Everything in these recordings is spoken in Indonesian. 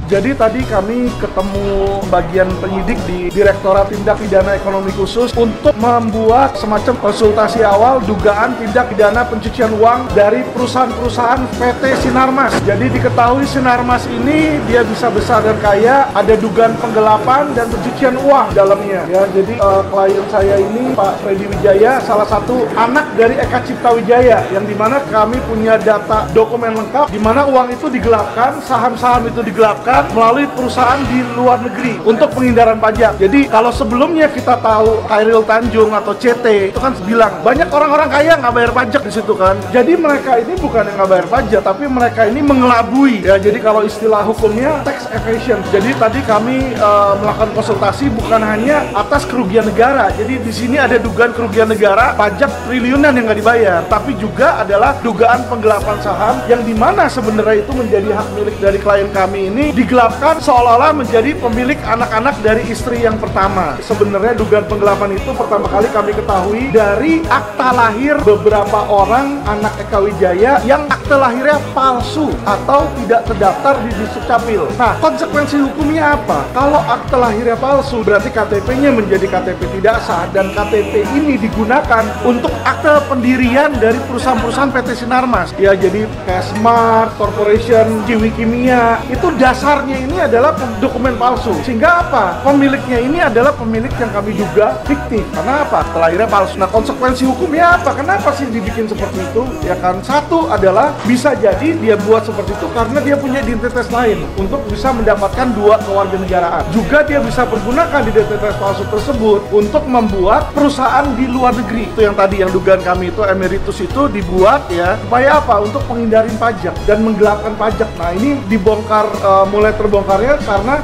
Jadi tadi kami ketemu bagian penyidik di Direktorat Tindak Pidana Ekonomi Khusus untuk membuat semacam konsultasi awal dugaan tindak pidana pencucian uang dari perusahaan-perusahaan PT Sinarmas. Jadi diketahui Sinarmas ini dia bisa besar dan kaya, ada dugaan penggelapan dan pencucian uang dalamnya. Ya, jadi klien saya ini Pak Freddy Wijaya, salah satu anak dari Eka Cipta Wijaya, yang dimana kami punya data dokumen lengkap di mana uang itu digelapkan, saham-saham itu digelapkan melalui perusahaan di luar negeri untuk penghindaran pajak. Jadi kalau sebelumnya kita tahu Khairil Tanjung atau CT itu kan bilang banyak orang-orang kaya nggak bayar pajak di situ kan. Jadi mereka ini bukan yang nggak bayar pajak, tapi mereka ini mengelabui. Ya, jadi kalau istilah hukumnya tax evasion. Jadi tadi kami melakukan konsultasi bukan hanya atas kerugian negara. Jadi di sini ada dugaan kerugian negara, pajak triliunan yang nggak dibayar, tapi juga adalah dugaan penggelapan saham yang dimana sebenarnya itu menjadi hak milik dari klien kami ini digelapkan seolah-olah menjadi pemilik anak-anak dari istri yang pertama. Sebenarnya dugaan penggelapan itu pertama kali kami ketahui dari akta lahir beberapa orang anak Eka Wijaya yang akta lahirnya palsu atau tidak terdaftar di Dukcapil. Nah, konsekuensi hukumnya apa? Kalau akta lahirnya palsu berarti KTP-nya menjadi KTP tidak sah dan KTP ini digunakan untuk akte pendirian dari perusahaan-perusahaan PT Sinarmas. Ya, jadi kayak Smart Corporation, Jiwi Kimia, itu dasarnya ini adalah dokumen palsu. Sehingga apa? Pemiliknya ini adalah pemilik yang kami duga fiktif. Karena apa? Akta lahirnya palsu. Nah, konsekuensi hukumnya apa? Kenapa sih dibikin seperti itu? Ya kan, satu adalah bisa jadi dia buat seperti itu karena dia punya identitas lain untuk bisa mendapatkan dua kewarganegaraan. Juga dia bisa pergunakan identitas palsu tersebut untuk membuat perusahaan di luar negeri. Itu yang tadi yang dugaan kami itu emeritus itu dibuat ya supaya apa? Untuk menghindarin pajak dan menggelapkan pajak. Nah, ini dibongkar, mulai terbongkarnya karena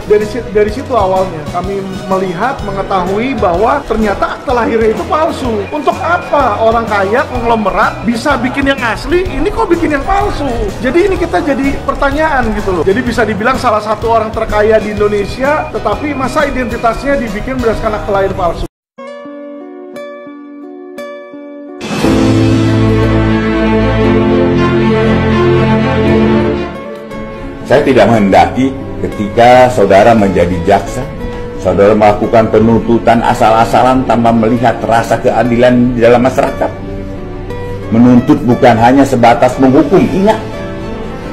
dari situ awalnya kami melihat, mengetahui bahwa ternyata akta lahirnya itu palsu. Untuk apa orang kaya konglomerat bisa bikin yang asli, ini kok bikin yang palsu? Jadi ini kita jadi pertanyaan gitu loh. Jadi bisa dibilang salah satu orang terkaya di Indonesia, tetapi masa identitasnya dibikin berdasarkan akta lahir palsu. Saya tidak menghendaki ketika saudara menjadi jaksa, saudara melakukan penuntutan asal-asalan tanpa melihat rasa keadilan di dalam masyarakat. Menuntut bukan hanya sebatas menghukum, ingat.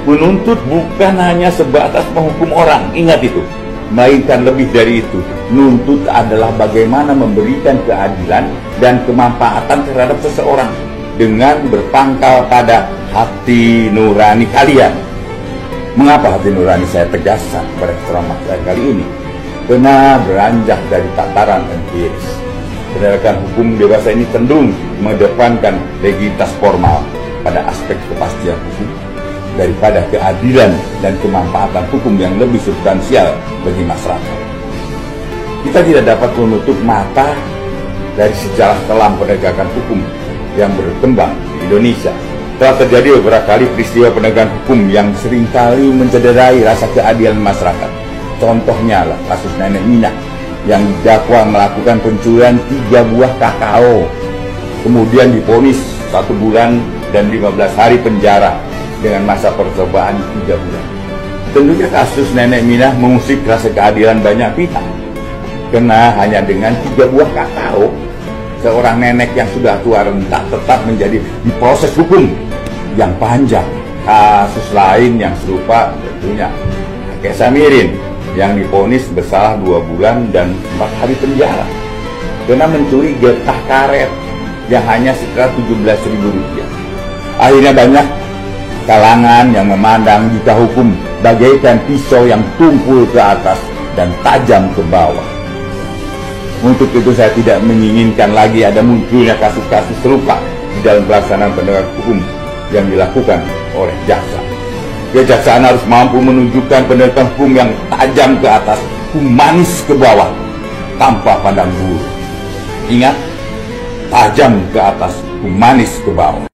Menuntut bukan hanya sebatas menghukum orang, ingat itu. Melainkan lebih dari itu. Menuntut adalah bagaimana memberikan keadilan dan kemanfaatan terhadap seseorang dengan berpangkal pada hati nurani kalian. Mengapa hati nurani saya tegaskan pada ceramah saya kali ini? Karena beranjak dari tataran empiris. Penegakan hukum dewasa ini cenderung mengedepankan legalitas formal pada aspek kepastian hukum daripada keadilan dan kemanfaatan hukum yang lebih substansial bagi masyarakat. Kita tidak dapat menutup mata dari sejarah kelam penegakan hukum yang berkembang di Indonesia. Telah terjadi beberapa kali peristiwa penegakan hukum yang seringkali mencederai rasa keadilan masyarakat. Contohnya lah kasus Nenek Minah yang didakwa melakukan pencurian 3 buah kakao, kemudian divonis 1 bulan dan 15 hari penjara dengan masa percobaan 3 bulan. Tentunya kasus Nenek Minah mengusik rasa keadilan banyak pihak, karena hanya dengan 3 buah kakao seorang nenek yang sudah tua renta tetap menjadi diproses hukum yang panjang. Kasus lain yang serupa tentunya Kakek Samirin yang divonis bersalah 2 bulan dan 4 hari penjara karena mencuri getah karet yang hanya sekitar Rp17.000. Akhirnya banyak kalangan yang memandang jika hukum bagaikan pisau yang tumpul ke atas dan tajam ke bawah. Untuk itu saya tidak menginginkan lagi ada munculnya kasus-kasus serupa di dalam pelaksanaan penegakan hukum yang dilakukan oleh jaksa. Kejaksaan harus mampu menunjukkan penegakan hukum yang tajam ke atas, humanis ke bawah, tanpa pandang bulu. Ingat, tajam ke atas, humanis ke bawah.